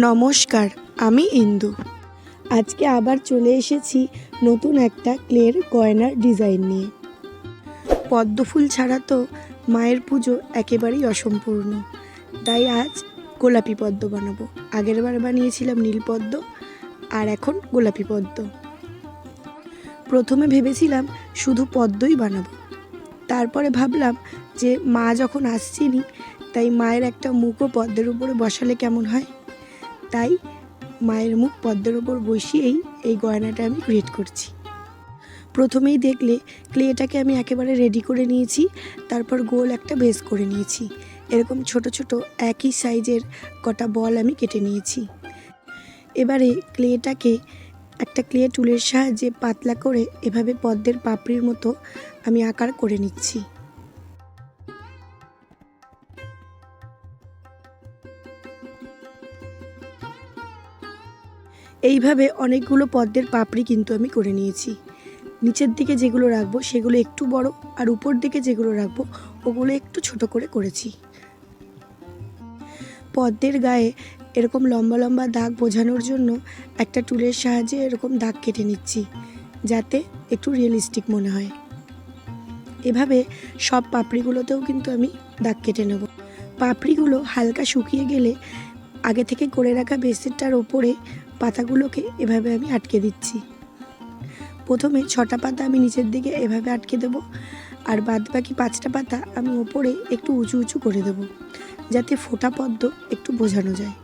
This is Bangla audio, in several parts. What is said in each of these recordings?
নমস্কার, আমি ইন্দু। আজকে আবার চলে এসেছি নতুন একটা ক্লের গয়নার ডিজাইন নিয়ে। পদ্ম ফুল ছাড়া তো মায়ের পুজো একেবারেই অসম্পূর্ণ, তাই আজ গোলাপি পদ্ম বানাবো। আগের বার বানিয়েছিলাম নীল পদ্ম, আর এখন গোলাপি পদ্ম। প্রথমে ভেবেছিলাম শুধু পদ্মই বানাবো, তারপরে ভাবলাম যে মা যখন আসছেনি, তাই মায়ের একটা মুখও পদ্মের উপরে বসালে কেমন হয়। তাই মায়ের মুখ পদ্মের ওপর বসিয়েই এই গয়নাটা আমি ক্রিয়েট করছি। প্রথমেই দেখলে ক্লেটাকে আমি একেবারে রেডি করে নিয়েছি, তারপর গোল একটা বেস করে নিয়েছি। এরকম ছোট ছোট একই সাইজের কটা বল আমি কেটে নিয়েছি। এবারে ক্লেটাকে একটা ক্লে টুলের সাহায্যে পাতলা করে এভাবে পদ্মের পাপড়ির মতো আমি আকার করে নিচ্ছি। এইভাবে অনেকগুলো পদ্মের পাপড়ি কিন্তু আমি করে নিয়েছি। নিচের দিকে যেগুলো রাখবো সেগুলো একটু বড়, আর উপর দিকে যেগুলো রাখবো ওগুলো একটু ছোট করে করেছি। পদ্মের গায়ে এরকম লম্বা লম্বা দাগ বোঝানোর জন্য একটা টুলের সাহায্যে এরকম দাগ কেটে নিচ্ছি, যাতে একটু রিয়েলিস্টিক মনে হয়। এভাবে সব পাপড়িগুলোতেও কিন্তু আমি দাগ কেটে নেব। পাপড়িগুলো হালকা শুকিয়ে গেলে আগে থেকে করে রাখা বেসেরটার ওপরে পাতাগুলোকে এভাবে আমি আটকে দিচ্ছি। প্রথমে 6টা পাতা আমি নিচের দিকে এভাবে আটকে দেব, আর বাদবাকি 5টা পাতা আমি ওপরে একটু উঁচু উঁচু করে দেব, যাতে ফোঁটা পদ্ম একটু বোঝানো যায়।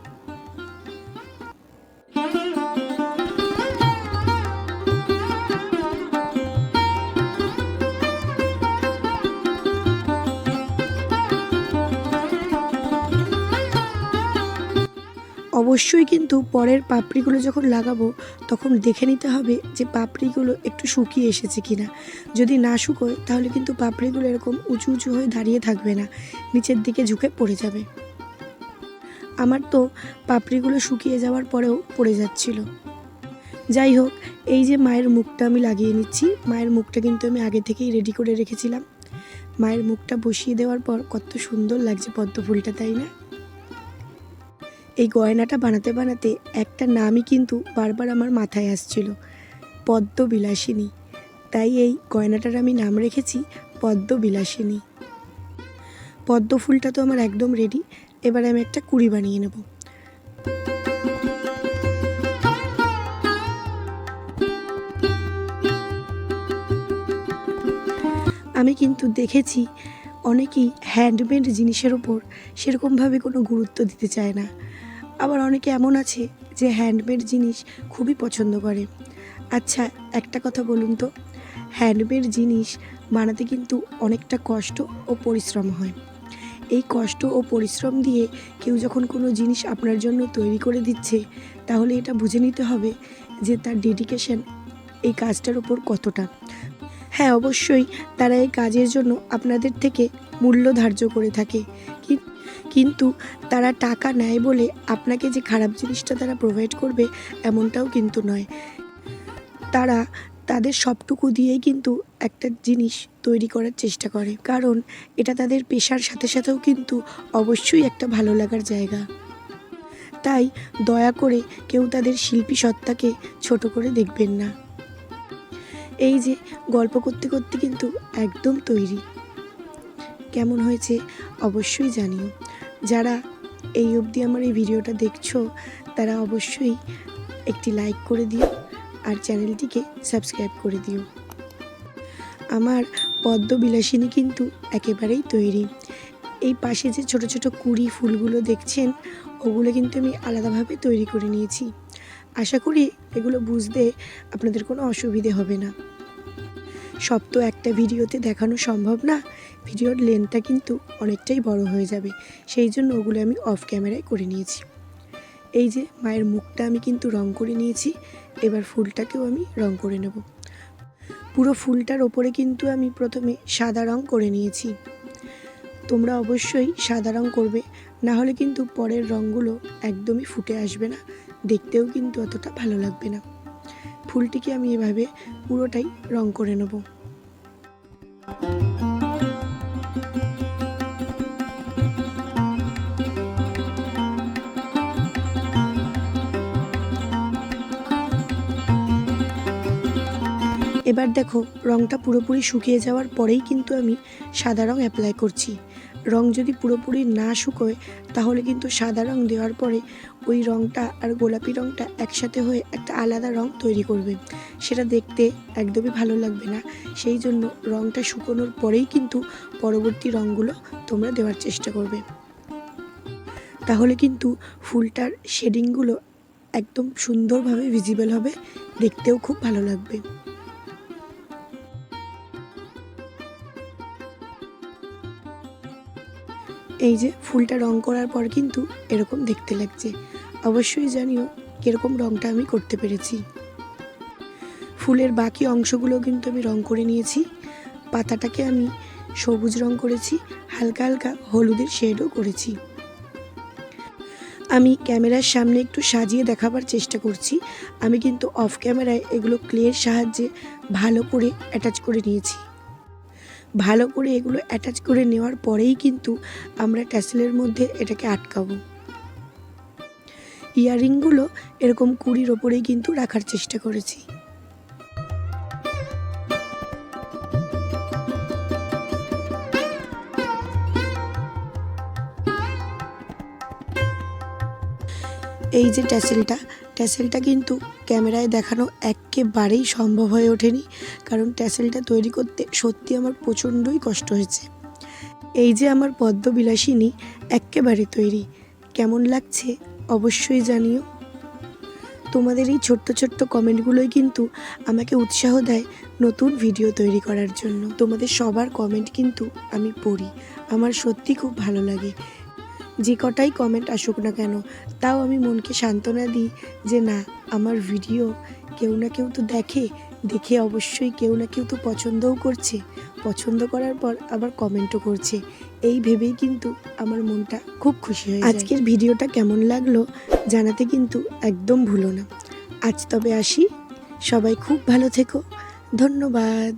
অবশ্যই কিন্তু পরের পাপড়িগুলো যখন লাগাবো তখন দেখে নিতে হবে যে পাপড়িগুলো একটু শুকিয়ে এসেছে কিনা। যদি না শুকোয় তাহলে কিন্তু পাপড়িগুলো এরকম উঁচু উঁচু হয়ে দাঁড়িয়ে থাকবে না, নিচের দিকে ঝুঁকে পড়ে যাবে। আমার তো পাপড়িগুলো শুকিয়ে যাওয়ার পরেও পড়ে যাচ্ছিল। যাই হোক, এই যে মায়ের মুখটা আমি লাগিয়ে নিচ্ছি। মায়ের মুখটা কিন্তু আমি আগে থেকেই রেডি করে রেখেছিলাম। মায়ের মুখটা বসিয়ে দেওয়ার পর কত সুন্দর লাগছে পদ্ম ফুলটা, তাই না? এই গয়নাটা বানাতে বানাতে একটা নামই কিন্তু বারবার আমার মাথায় আসছিল, পদ্মবিলাসিনী। তাই এই গয়নাটার আমি নাম রেখেছি পদ্মবিলাসিনী। পদ্ম ফুলটা তো আমার একদম রেডি। এবারে আমি একটা কুড়ি বানিয়ে নেব। আমি কিন্তু দেখেছি অনেকেই হ্যান্ডমেড জিনিসের ওপর সেরকমভাবে কোনো গুরুত্ব দিতে চায় না। আবার অনেকে এমন আছে যে হ্যান্ডমেড জিনিস খুবই পছন্দ করে। আচ্ছা, একটা কথা বলুন তো, হ্যান্ডমেড জিনিস বানাতে কিন্তু অনেকটা কষ্ট ও পরিশ্রম হয়। এই কষ্ট ও পরিশ্রম দিয়ে কেউ যখন কোনো জিনিস আপনার জন্য তৈরি করে দিচ্ছে, তাহলে এটা বুঝে নিতে হবে যে তার ডেডিকেশন এই কাজটার ওপর কতটা। হ্যাঁ, অবশ্যই তারা এই কাজের জন্য আপনাদের থেকে মূল্য ধার্য করে থাকে, কিন্তু তারা টাকা নেয় বলে আপনাকে যে খারাপ জিনিসটা তারা প্রোভাইড করবে এমনটাও কিন্তু নয়। তারা তাদের সবটুকু দিয়েই কিন্তু একটা জিনিস তৈরি করার চেষ্টা করে, কারণ এটা তাদের পেশার সাথে সাথেও কিন্তু অবশ্যই একটা ভালো লাগার জায়গা। তাই দয়া করে কেউ তাদের শিল্পী সত্তাকে ছোট করে দেখবেন না। এই যে গল্প করতে করতে কিন্তু একদম তৈরি। কেমন হয়েছে অবশ্যই জানিও। যারা এই অবধি আমার এই ভিডিওটা দেখছো তারা অবশ্যই একটি লাইক করে দিও, আর চ্যানেলটিকে সাবস্ক্রাইব করে দিও। আমার পদ্মবিলাসিনী কিন্তু একেবারেই তৈরি। এই পাশে যে ছোট ছোট কুড়ি ফুলগুলো দেখছেন, ওগুলো কিন্তু আমি আলাদাভাবে তৈরি করে নিয়েছি। আশা করি এগুলো বুঝতে আপনাদের কোনো অসুবিধে হবে না। সব তো একটা ভিডিওতে দেখানো সম্ভব না, ভিডিওর লেন্থটা কিন্তু অনেকটাই বড় হয়ে যাবে, সেই জন্য ওগুলো আমি অফ ক্যামেরায় করে নিয়েছি। এই যে মায়ের মুখটা আমি কিন্তু রং করে নিয়েছি, এবার ফুলটাকেও আমি রং করে নেব। পুরো ফুলটার ওপরে কিন্তু আমি প্রথমে সাদা রং করে নিয়েছি। তোমরা অবশ্যই সাদা রং করবে, না হলে কিন্তু পরের রঙগুলো একদমই ফুটে আসবে না, দেখতেও কিন্তু অতটা ভালো লাগবে না। ফুলটিকে আমি এভাবে পুরোটাই রং করে নেব। এবার দেখো রঙটা পুরোপুরি শুকিয়ে যাওয়ার পরেই কিন্তু আমি সাদা রঙ অ্যাপ্লাই করছি। রঙ যদি পুরোপুরি না শুকোয় তাহলে কিন্তু সাদা রঙ দেওয়ার পরে ওই রঙটা আর গোলাপি রঙটা একসাথে হয়ে একটা আলাদা রঙ তৈরি করবে, সেটা দেখতে একদমই ভালো লাগবে না। সেই জন্য রঙটা শুকোনোর পরেই কিন্তু পরবর্তী রঙগুলো তোমরা দেওয়ার চেষ্টা করবে, তাহলে কিন্তু ফুলটার শেডিংগুলো একদম সুন্দরভাবে ভিজিবল হবে, দেখতেও খুব ভালো লাগবে। এই যে ফুলটা রং করার পর কিন্তু এরকম দেখতে লাগছে। অবশ্যই জানিও কীরকম রঙটা আমি করতে পেরেছি। ফুলের বাকি অংশগুলো কিন্তু আমি রং করে নিয়েছি। পাতাটাকে আমি সবুজ রং করেছি, হালকা হালকা হলুদের শেডও করেছি। আমি ক্যামেরার সামনে একটু সাজিয়ে দেখাবার চেষ্টা করছি। আমি কিন্তু অফ ক্যামেরায় এগুলো ক্লের সাহায্যে ভালো করে অ্যাটাচ করে নিয়েছি। ভালো করে এগুলো অ্যাটাচ করে নেওয়ার পরেই কিন্তু আমরা ট্যাসেলের মধ্যে এটাকে আটকাবো। ইয়াররিংগুলো এরকম কুড়ির ওপরেই কিন্তু রাখার চেষ্টা করেছি। এই যে ট্যাসেলটা কিন্তু ক্যামেরায় দেখানো একেবারেই সম্ভব হয়ে ওঠেনি, কারণ ট্যাসেলটা তৈরি করতে সত্যি আমার প্রচণ্ডই কষ্ট হয়েছে। এই যে আমার পদ্মবিলাসিনী একেবারে তৈরি। কেমন লাগছে অবশ্যই জানিও। তোমাদের এই ছোট্ট ছোট্ট কমেন্টগুলোই কিন্তু আমাকে উৎসাহ দেয় নতুন ভিডিও তৈরি করার জন্য। তোমাদের সবার কমেন্ট কিন্তু আমি পড়ি, আমার সত্যি খুব ভালো লাগে। যে কটাই কমেন্ট আসুক না কেন, তাও আমি মনকে সান্ত্বনা দিই যে না, আমার ভিডিও কেউ না কেউ তো দেখে অবশ্যই কেউ না কেউ তো পছন্দও করছে, পছন্দ করার পর আবার কমেন্টও করছে। এই ভেবেই কিন্তু আমার মনটা খুব খুশি হয়। আজকের ভিডিওটা কেমন লাগলো জানাতে কিন্তু একদম ভুলো না। আজ তবে আসি, সবাই খুব ভালো থেকো, ধন্যবাদ।